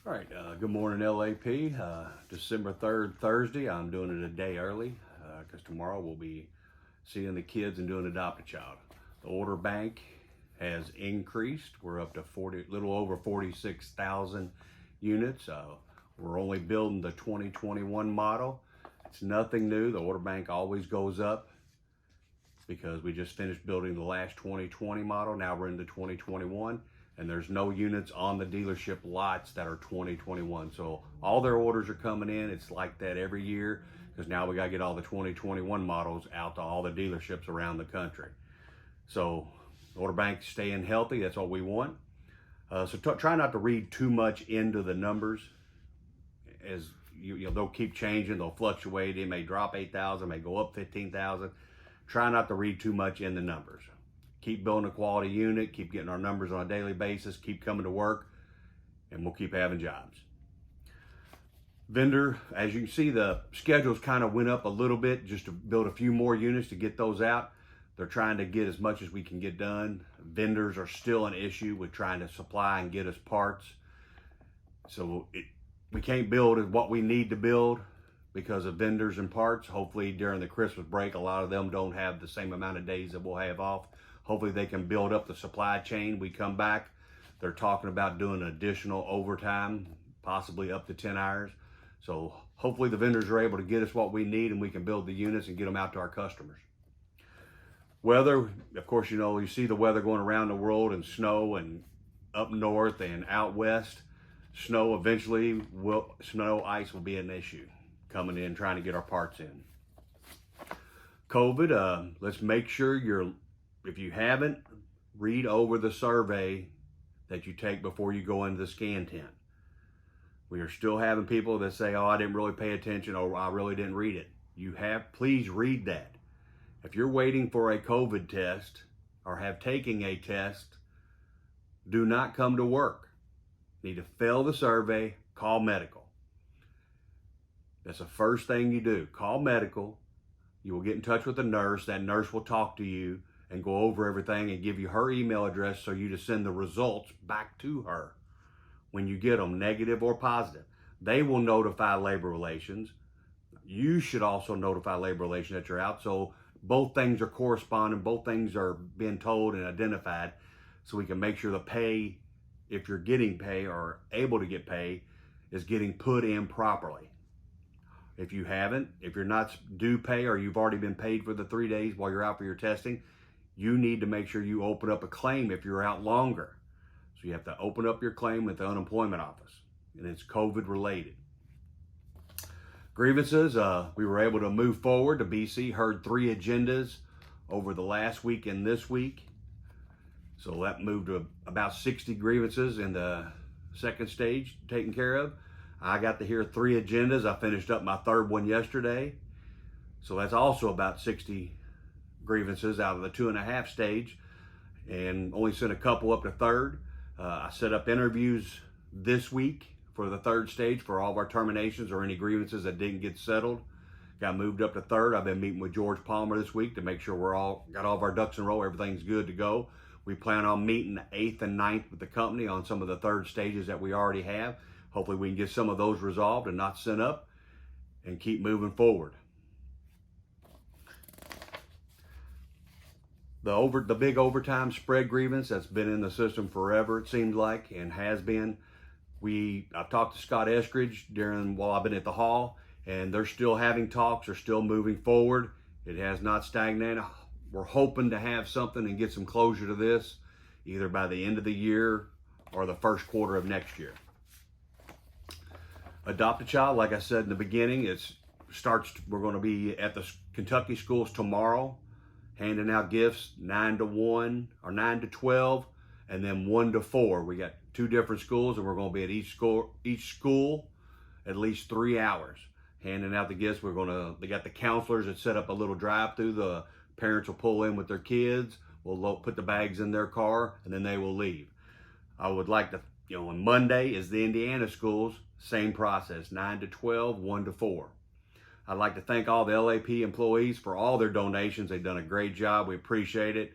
All right, good morning, LAP. December 3rd, Thursday. I'm doing it a day early because tomorrow we'll be seeing the kids and doing Adopt a Child. The order bank has increased. We're up to little over 46,000 units. We're only building the 2021 model. It's nothing new. The order bank always goes up because we just finished building the last 2020 model. Now we're into 2021. And there's no units on the dealership lots that are 2021. So all their orders are coming in. It's like that every year because now we got to get all the 2021 models out to all the dealerships around the country. So order bank staying healthy, that's what we want. Try not to read too much into the numbers. As they'll keep changing, they'll fluctuate. It may drop 8,000, may go up 15,000. Try not to read too much in the numbers. Keep building a quality unit, keep getting our numbers on a daily basis, keep coming to work, and we'll keep having jobs. Vendor, as you can see, the schedules kind of went up a little bit just to build a few more units to get those out. They're trying to get as much as we can get done. Vendors are still an issue with trying to supply and get us parts. So we can't build what we need to build because of vendors and parts. Hopefully during the Christmas break, a lot of them don't have the same amount of days that we'll have off. Hopefully they can build up the supply chain. We come back, they're talking about doing additional overtime, possibly up to 10 hours. So hopefully the vendors are able to get us what we need and we can build the units and get them out to our customers. Weather, of course, you see the weather going around the world, and snow and up north and out west. Snow eventually ice will be an issue coming in, trying to get our parts in. COVID, let's make sure if you haven't, read over the survey that you take before you go into the scan tent. We are still having people that say, oh, I didn't really pay attention, or I really didn't read it. Please read that. If you're waiting for a COVID test or have taken a test, do not come to work. You need to fill the survey, call medical. That's the first thing you do. Call medical. You will get in touch with the nurse. That nurse will talk to you and go over everything and give you her email address so you to send the results back to her when you get them, negative or positive. They will notify labor relations. You should also notify labor relations that you're out. So both things are corresponding, both things are being told and identified, so we can make sure the pay, if you're getting pay or able to get pay, is getting put in properly. If you haven't, if you're not due pay or you've already been paid for the 3 days while you're out for your testing, you need to make sure you open up a claim if you're out longer. So you have to open up your claim with the unemployment office, and it's COVID related. Grievances, we were able to move forward. The BC heard 3 agendas over the last week and this week. So that moved to about 60 grievances in the second stage taken care of. I got to hear 3 agendas. I finished up my 3rd one yesterday. So that's also about 60 grievances out of the 2.5 stage, and only sent a couple up to 3rd. I set up interviews this week for the 3rd stage for all of our terminations or any grievances that didn't get settled. Got moved up to 3rd. I've been meeting with George Palmer this week to make sure got all of our ducks in a row, everything's good to go. We plan on meeting the 8th and 9th with the company on some of the 3rd stages that we already have. Hopefully we can get some of those resolved and not sent up and keep moving forward. The big overtime spread grievance that's been in the system forever, it seems like, and has been. I've talked to Scott Eskridge while I've been at the hall, and they're still having talks, they're still moving forward. It has not stagnated. We're hoping to have something and get some closure to this, either by the end of the year or the first quarter of next year. Adopt a Child, like I said in the beginning, we're going to be at the Kentucky schools tomorrow, handing out gifts 9 to 1 or 9 to 12, and then 1 to 4. We got 2 different schools, and we're going to be at each school at least 3 hours handing out the gifts. They got the counselors that set up a little drive-through. The parents will pull in with their kids. We'll put the bags in their car, and then they will leave. I would like to, on Monday is the Indiana schools, same process, 9 to 12, 1 to 4. I'd like to thank all the LAP employees for all their donations. They've done a great job. We appreciate it.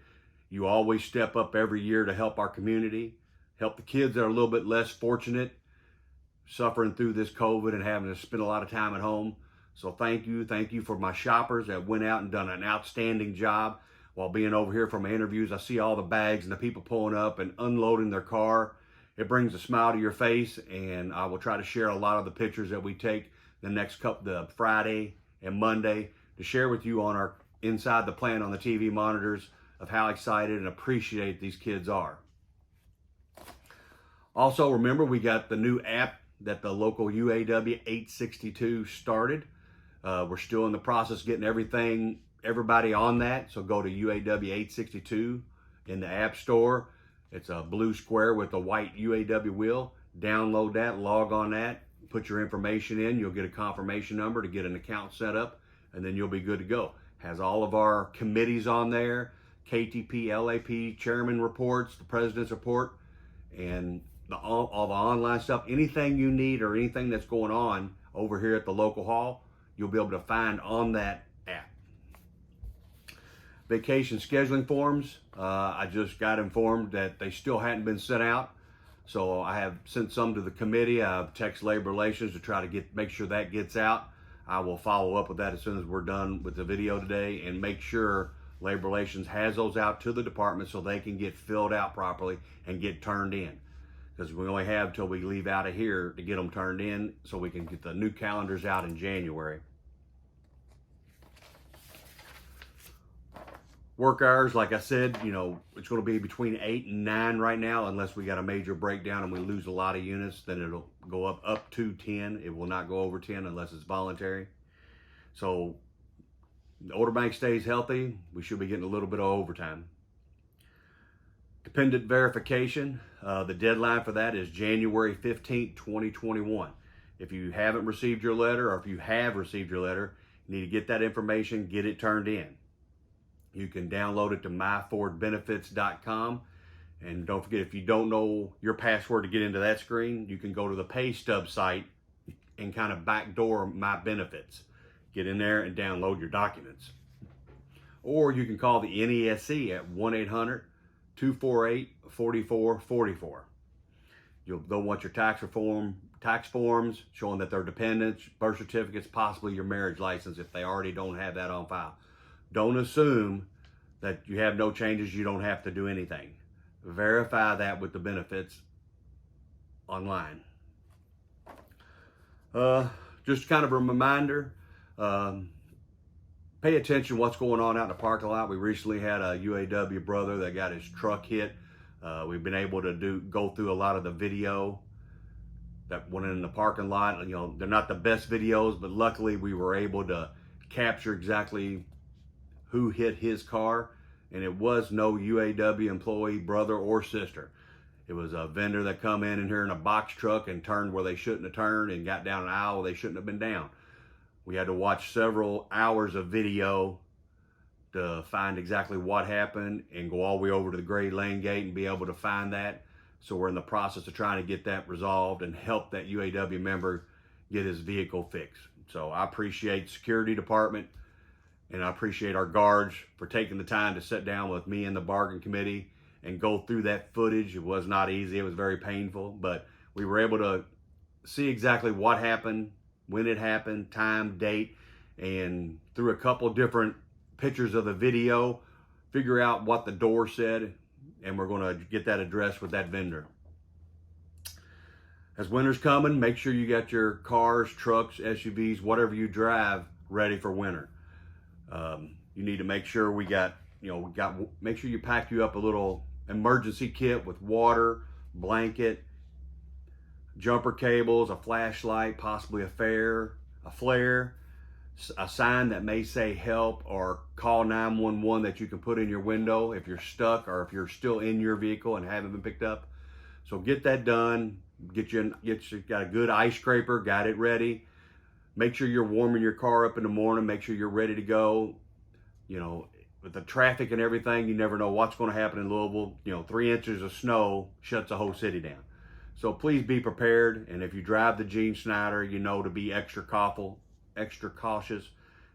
You always step up every year to help our community, help the kids that are a little bit less fortunate. suffering through this COVID and having to spend a lot of time at home. So thank you for my shoppers that went out and done an outstanding job while being over here for my interviews. I see all the bags and the people pulling up and unloading their car. It brings a smile to your face, and I will try to share a lot of the pictures that we take the next the Friday and Monday to share with you on our inside the plant on the TV monitors of how excited and appreciated these kids are. Also, remember, we got the new app that the local UAW 862 started. We're still in the process of getting everybody on that. So go to UAW 862 in the App Store. It's a blue square with a white UAW wheel. Download that, log on that, put your information in. You'll get a confirmation number to get an account set up, and then you'll be good to go. Has all of our committees on there, KTP, LAP, chairman reports, the president's report, and all the online stuff. Anything you need or anything that's going on over here at the local hall, you'll be able to find on that app. Vacation scheduling forms, I just got informed that they still hadn't been sent out. So I have sent some to the committee. I've texted Labor Relations to try to make sure that gets out. I will follow up with that as soon as we're done with the video today and make sure Labor Relations has those out to the department so they can get filled out properly and get turned in. Because we only have till we leave out of here to get them turned in so we can get the new calendars out in January. Work hours, like I said, it's going to be between 8 and 9 right now, unless we got a major breakdown and we lose a lot of units, then it'll go up to 10. It will not go over 10 unless it's voluntary. So the order bank stays healthy. We should be getting a little bit of overtime. Dependent verification, the deadline for that is January 15th, 2021. If you haven't received your letter, or if you have received your letter, you need to get that information, get it turned in. You can download it to myfordbenefits.com. And don't forget, if you don't know your password to get into that screen, you can go to the pay stub site and kind of backdoor My Benefits. Get in there and download your documents. Or you can call the NESC at 1-800-248-4444. They'll want your tax forms showing that they're dependents, birth certificates, possibly your marriage license if they already don't have that on file. Don't assume that you have no changes, you don't have to do anything. Verify that with the benefits online. Just kind of a reminder, pay attention to what's going on out in the parking lot. We recently had a UAW brother that got his truck hit. We've been able to go through a lot of the video that went in the parking lot. They're not the best videos, but luckily we were able to capture exactly who hit his car, and it was no UAW employee, brother or sister. It was a vendor that come in here in a box truck and turned where they shouldn't have turned and got down an aisle where they shouldn't have been down. We had to watch several hours of video to find exactly what happened and go all the way over to the grade lane gate and be able to find that. So we're in the process of trying to get that resolved and help that UAW member get his vehicle fixed. So I appreciate the security department, and I appreciate our guards for taking the time to sit down with me and the bargain committee and go through that footage. It was not easy. It was very painful, but we were able to see exactly what happened, when it happened, time, date, and through a couple different pictures of the video, figure out what the door said, and we're going to get that addressed with that vendor. As winter's coming, make sure you got your cars, trucks, SUVs, whatever you drive, ready for winter. You need to make sure make sure you pack you up a little emergency kit with water, blanket, jumper cables, a flashlight, possibly a flare, a sign that may say help, or call 911 that you can put in your window if you're stuck or if you're still in your vehicle and haven't been picked up. So get that done. Got a good ice scraper, got it ready. Make sure you're warming your car up in the morning. Make sure you're ready to go. With the traffic and everything, you never know what's going to happen in Louisville. 3 inches of snow shuts the whole city down. So please be prepared. And if you drive the Gene Snyder, to be extra cautious,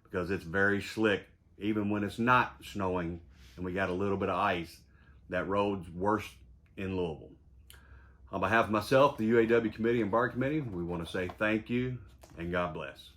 because it's very slick. Even when it's not snowing and we got a little bit of ice, that road's worse in Louisville. On behalf of myself, the UAW Committee and Bar Committee, we want to say thank you and God bless.